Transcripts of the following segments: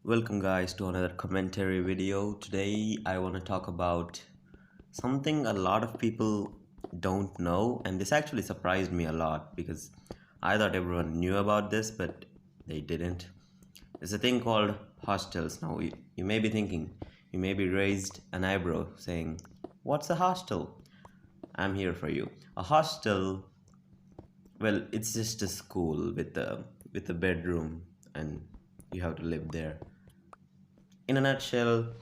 Welcome guys to another commentary video. Today I want to talk about something a lot of people don't know, and this actually surprised me a lot because I thought everyone knew about this, but they didn't. There's a thing called hostels. Now you may be thinking, you may be raised an eyebrow saying, "What's a hostel?" I'm here for you. A hostel, well, it's just a school with a bedroom and you have to live there. In a nutshell,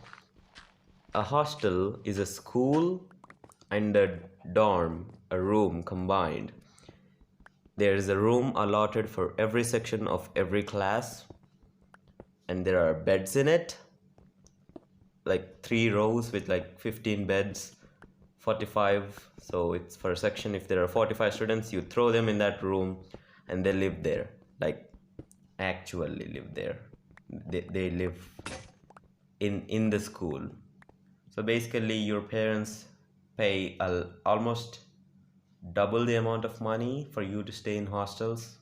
a hostel is a school and a dorm, a room combined. There is a room allotted for every section of every class, and there are beds in it, like 3 rows with like 15 beds, 45. So it's for a section. If there are 45 students, you throw them in that room and they live there, like actually live there. They live in the school. So basically, your parents pay almost double the amount of money for you to stay in hostels.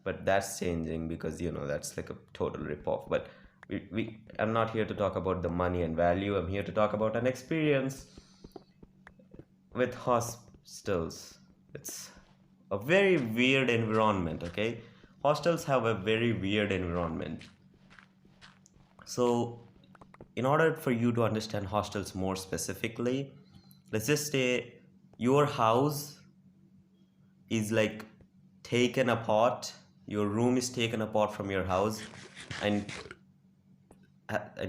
But that's changing because that's like a total ripoff. But I'm not here to talk about the money and value. I'm here to talk about an experience with hostels. It's a very weird environment, okay? Hostels have a very weird environment. So in order for you to understand hostels more specifically, let's just say your house is like taken apart, your room is taken apart from your house and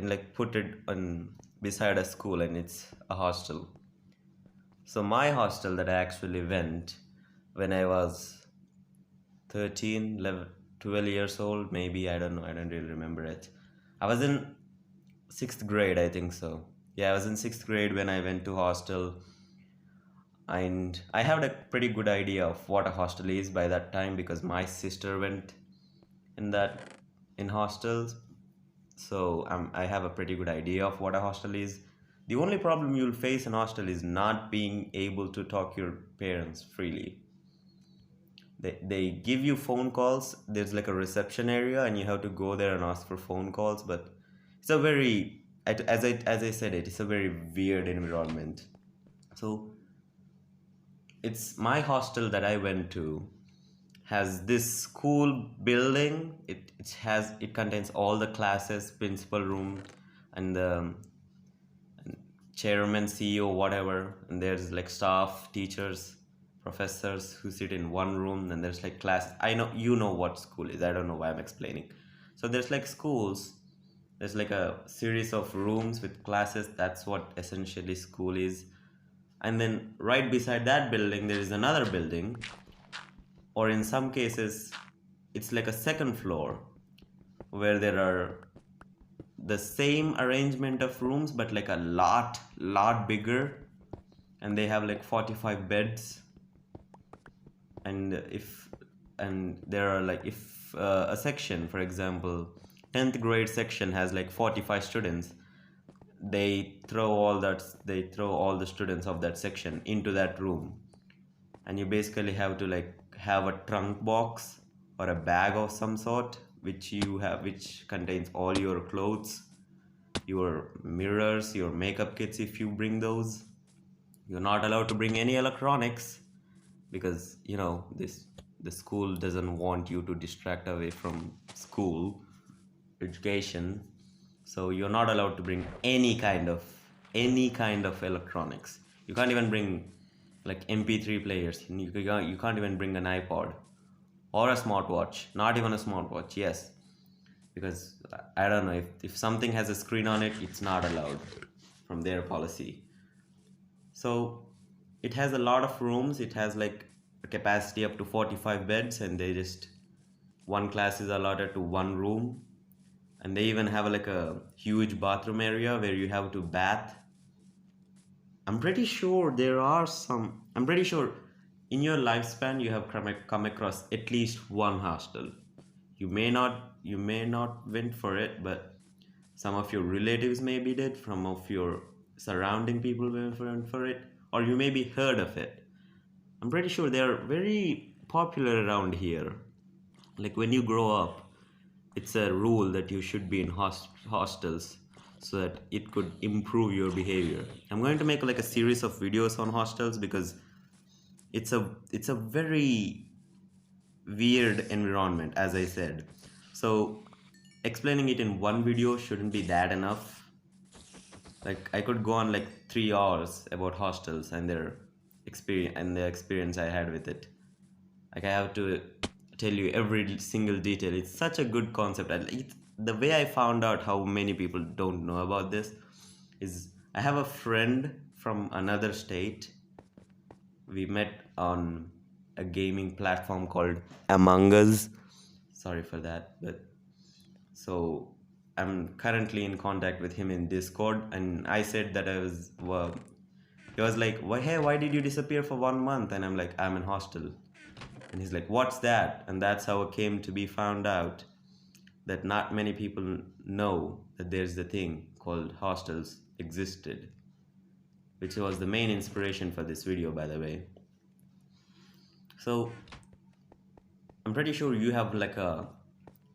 like put it on beside a school, and it's a hostel. So my hostel that I actually went when I was 13, 11, 12 years old, maybe, I don't know, I don't really remember it. I was in 6th grade, I think so. Yeah, I was in 6th grade when I went to hostel, and I had a pretty good idea of what a hostel is by that time because my sister went in hostels. So I have a pretty good idea of what a hostel is. The only problem you'll face in hostel is not being able to talk to your parents freely. They give you phone calls. There's like a reception area and you have to go there and ask for phone calls, but it's a very, as I said, it's a very weird environment. So it's my hostel that I went to has this school building. It contains all the classes, principal room, and the chairman, CEO, whatever. And there's like staff, teachers, professors who sit in one room. And there's like classes. I know you know what school is. I don't know why I'm explaining. So there's like schools. There's like a series of rooms with classes. That's what essentially school is. And then right beside that building there is another building, or in some cases it's like a second floor where there are the same arrangement of rooms but like a lot bigger, and they have like 45 beds. And there are like, if a section, for example 10th grade section has like 45 students, they throw all the students of that section into that room, and you basically have to like have a trunk box or a bag of some sort which contains all your clothes, your mirrors, your makeup kits. If you bring those, you're not allowed to bring any electronics because the school doesn't want you to distract away from school education. So you're not allowed to bring any kind of electronics. You can't even bring like MP3 players. You can't even bring an iPod or a smartwatch. Not even a smartwatch. Yes, because I don't know, if something has a screen on it, it's not allowed from their policy. So it has a lot of rooms. It has like a capacity up to 45 beds, and one class is allotted to one room. And they even have like a huge bathroom area where you have to bath. I'm pretty sure in your lifespan you have come across at least one hostel. You may not went for it, but some of your relatives maybe did, some of your surrounding people went for it, or you maybe heard of it. I'm pretty sure they are very popular around here. Like when you grow up, it's a rule that you should be in hostels so that it could improve your behavior. I'm going to make like a series of videos on hostels because it's a very weird environment, as I said. So explaining it in one video shouldn't be that enough. Like I could go on like 3 hours about hostels and their experience and the experience I had with it. Like I have to tell you every single detail. It's such a good concept. And the way I found out how many people don't know about this is I have a friend from another state. We met on a gaming platform called Among Us. Sorry for that, but so I'm currently in contact with him in Discord, and I said that I was. Well, he was like, "Why? Hey, why did you disappear for 1 month?" And I'm like, "I'm in hostel." And he's like, "What's that?" And that's how it came to be found out that not many people know that there's the thing called hostels existed, which was the main inspiration for this video, by the way. So I'm pretty sure you have like a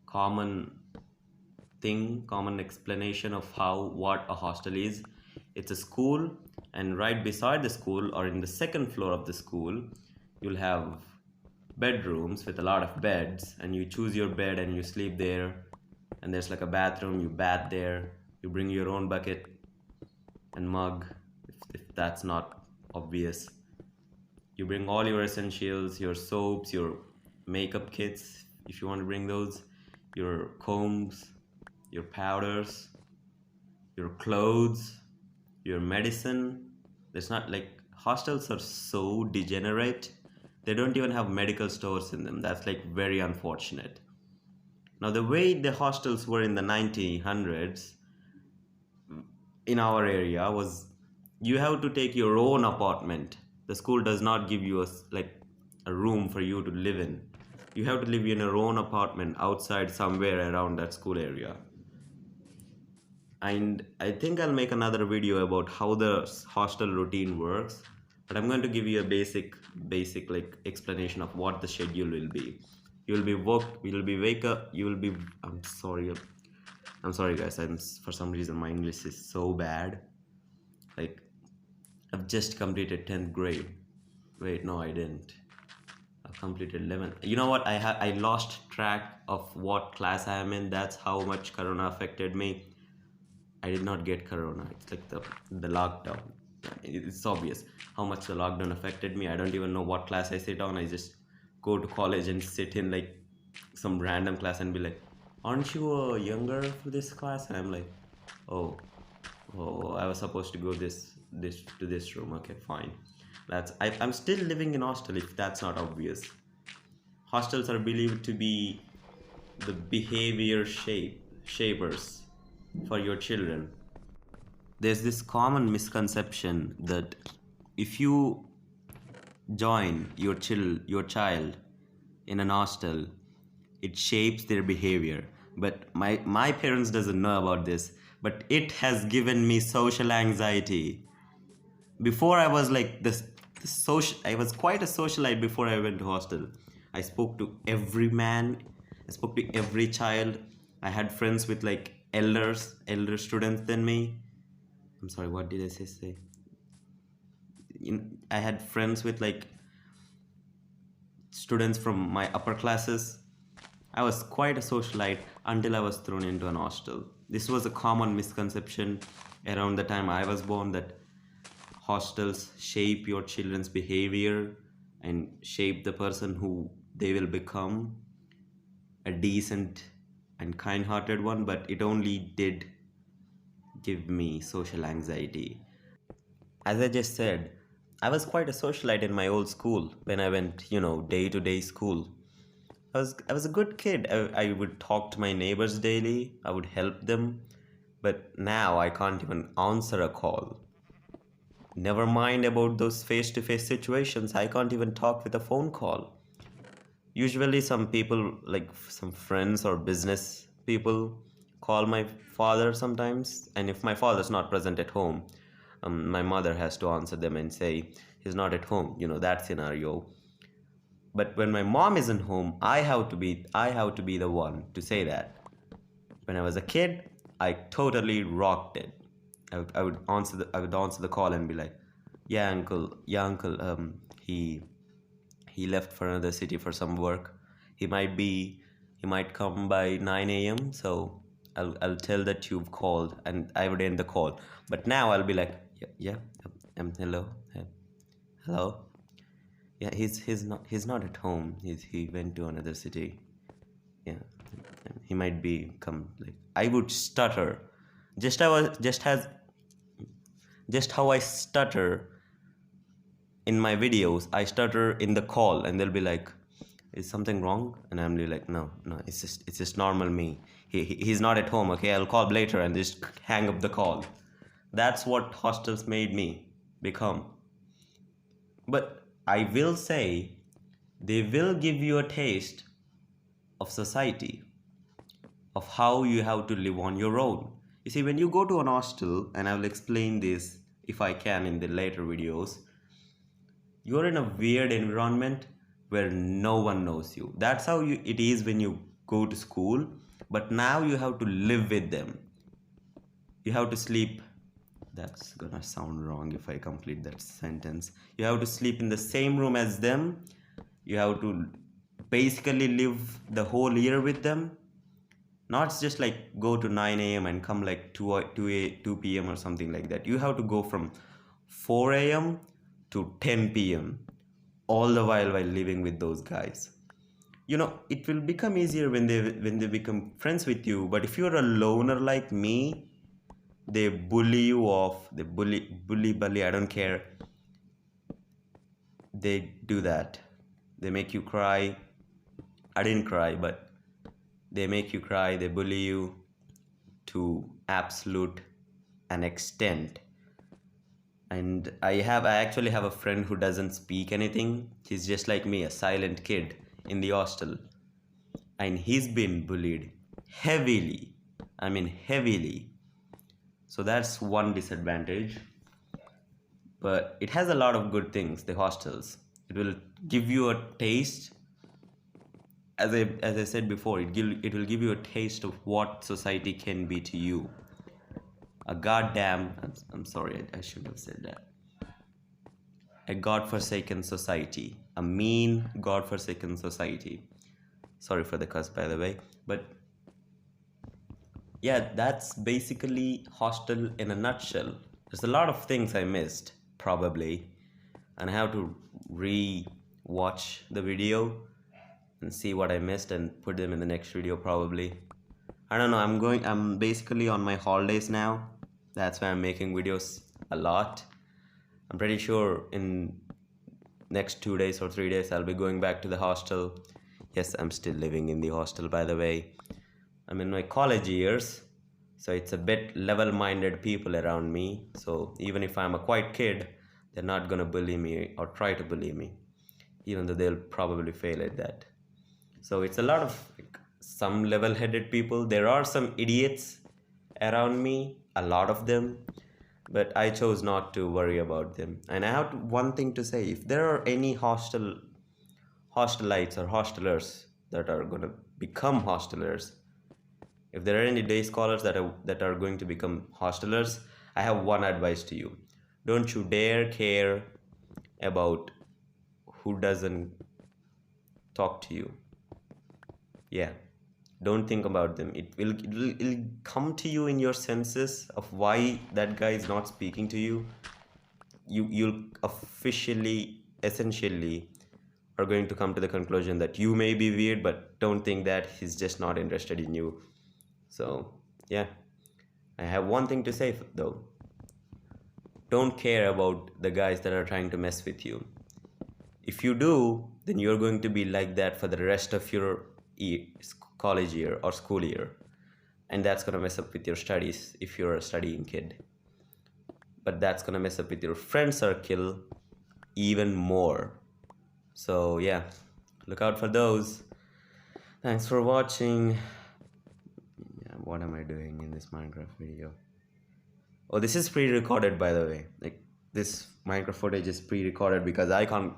common common explanation of what a hostel is. It's a school, and right beside the school or in the second floor of the school, you'll have bedrooms with a lot of beds, and you choose your bed and you sleep there. And there's like a bathroom, you bath there, you bring your own bucket and mug, if that's not obvious. You bring all your essentials, your soaps, your makeup kits if you want to bring those, your combs, your powders, your clothes, your medicine. There's not like hostels are so degenerate. They don't even have medical stores in them. That's like very unfortunate. Now, the way the hostels were in the 1900s in our area was you have to take your own apartment. The school does not give you a room for you to live in. You have to live in your own apartment outside somewhere around that school area. And I think I'll make another video about how the hostel routine works, but I'm going to give you a basic like explanation of what the schedule will be. I'm sorry guys, for some reason my English is so bad. Like I've just completed 10th grade. Wait, no, I didn't. I've completed 11th. You know what? I lost track of what class I am in. That's how much Corona affected me. I did not get Corona. It's like the lockdown. It's obvious how much the lockdown affected me. I don't even know what class I sit on. I just go to college and sit in like some random class and be like, "Aren't you younger for this class?" And I'm like, "Oh, I was supposed to go to this room. Okay, fine." I'm still living in hostel if that's not obvious. Hostels are believed to be the behavior shapers for your children. There's this common misconception that if you join your child in an hostel, it shapes their behavior. But my parents doesn't know about this, but it has given me social anxiety. Before I was like this social, I was quite a socialite before I went to hostel. I spoke to every man, I spoke to every child. I had friends with like elder students than me. I'm sorry, what did I say? I had friends with like students from my upper classes. I was quite a socialite until I was thrown into an hostel. This was a common misconception around the time I was born, that hostels shape your children's behavior and shape the person who they will become, a decent and kind-hearted one, but it only did give me social anxiety. As I just said, I was quite a socialite in my old school when I went, day-to-day school. I was a good kid. I would talk to my neighbors daily. I would help them. But now I can't even answer a call. Never mind about those face-to-face situations. I can't even talk with a phone call. Usually some people, like some friends or business people, call my father sometimes. And if my father's not present at home, my mother has to answer them and say, he's not at home, that scenario. But when my mom isn't home, I have to be the one to say that. When I was a kid, I totally rocked it. I would answer the call and be like, yeah uncle, he left for another city for some work. He might be he might come by 9 a.m. So I'll tell that you've called, and I would end the call. But now I'll be like, yeah, hello, hello. Yeah, he's not at home. He went to another city. Yeah, he might be come. Like, I would stutter, just I was just how I stutter in my videos. I stutter in the call, and they'll be like, "Is something wrong?" And I'm really like, "No, no, it's just normal me. He's not at home. Okay, I'll call later," and just hang up the call. That's what hostels made me become. But I will say, they will give you a taste of society, of how you have to live on your own. You see, when you go to an hostel, and I will explain this if I can in the later videos, you're in a weird environment where no one knows you. That's how it is when you go to school, but now you have to live with them. You have to sleep. That's gonna sound wrong if I complete that sentence. You have to sleep in the same room as them. You have to basically live the whole year with them. Not just like go to 9 a.m. and come like 2 p.m. or something like that. You have to go from 4 a.m. to 10 p.m. all the while living with those guys. It will become easier when they become friends with you. But if you're a loner like me, they bully you off. They bully. I don't care. They do that. They make you cry. I didn't cry, but they make you cry. They bully you to absolute an extent. And I actually have a friend who doesn't speak anything. He's just like me, a silent kid in the hostel, and he's been bullied heavily. I mean, heavily. So that's one disadvantage. But it has a lot of good things, the hostels. It will give you a taste. As I said before, it will give you a taste of what society can be to you. A goddamn, I'm sorry, I shouldn't have said that. A godforsaken society. A mean, godforsaken society. Sorry for the cuss, by the way. But yeah, that's basically hostel in a nutshell. There's a lot of things I missed, probably, and I have to re-watch the video and see what I missed and put them in the next video, probably. I don't know. I'm basically on my holidays now. That's why I'm making videos a lot. I'm pretty sure in next 2 days or 3 days I'll be going back to the hostel. Yes, I'm still living in the hostel, by the way. I'm in my college years, so it's a bit level-minded people around me. So even if I'm a quiet kid, they're not gonna bully me or try to bully me, even though they'll probably fail at that. So it's a lot of some level-headed people. There are some idiots around me, a lot of them, but I chose not to worry about them. And I have one thing to say: if there are any hostelites or hostelers that are gonna become hostelers, if there are any day scholars that are going to become hostelers, I have one advice to you: don't you dare care about who doesn't talk to you. Yeah, don't think about them. It'll come to you in your senses of why that guy is not speaking to you. You'll essentially are going to come to the conclusion that you may be weird, but don't think that he's just not interested in you. So yeah, I have one thing to say though: don't care about the guys that are trying to mess with you. If you do, then you're going to be like that for the rest of your college year or school year, and that's going to mess up with your studies if you're a studying kid. But that's going to mess up with your friend circle even more. So yeah, look out for those. Thanks for watching. Yeah, what am I doing in this Minecraft video? Oh, this is pre-recorded, by the way. Like, this Minecraft footage is pre-recorded because I can't.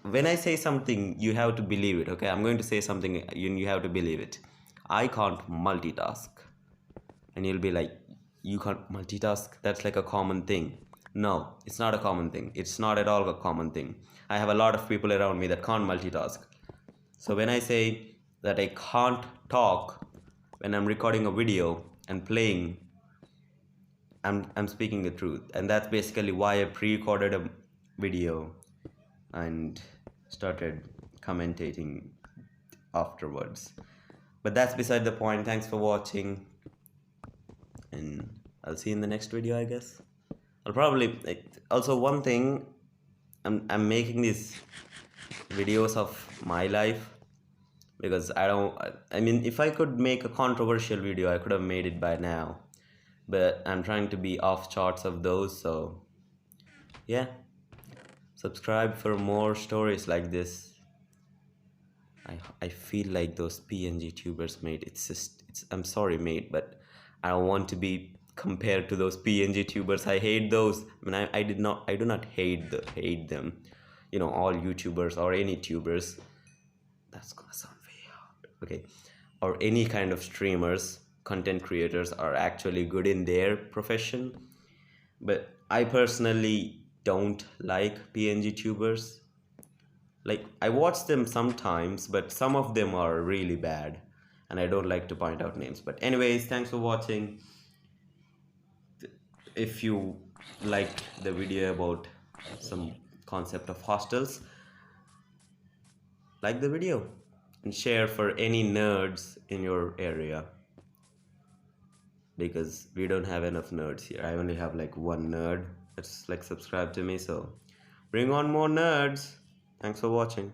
When I say something, you have to believe it. Okay, I'm going to say something, you have to believe it. I can't multitask. And you'll be like, you can't multitask? That's like a common thing. No, it's not a common thing. It's not at all a common thing. I have a lot of people around me that can't multitask. So when I say that I can't talk when I'm recording a video and playing, I'm speaking the truth. And that's basically why I pre-recorded a video and started commentating afterwards. But that's beside the point. Thanks for watching, and I'll see you in the next video, I guess. I'll probably also one thing, I'm making these videos of my life because I mean, if I could make a controversial video, I could have made it by now, but I'm trying to be off charts of those. So yeah, subscribe for more stories like this. I feel like those PNG tubers, mate. I'm sorry, mate, but I don't want to be compared to those PNG tubers. I hate those. I mean, I do not hate them. You know, all YouTubers or any tubers. That's gonna sound way out. Okay, or any kind of streamers, content creators are actually good in their profession, but I personally don't like PNG tubers. Like, I watch them sometimes, but some of them are really bad, and I don't like to point out names. But anyways, thanks for watching. If you liked the video about some concept of hostels, like the video and share for any nerds in your area, because we don't have enough nerds here. I only have like one nerd that's like subscribed to me, so bring on more nerds. Thanks for watching.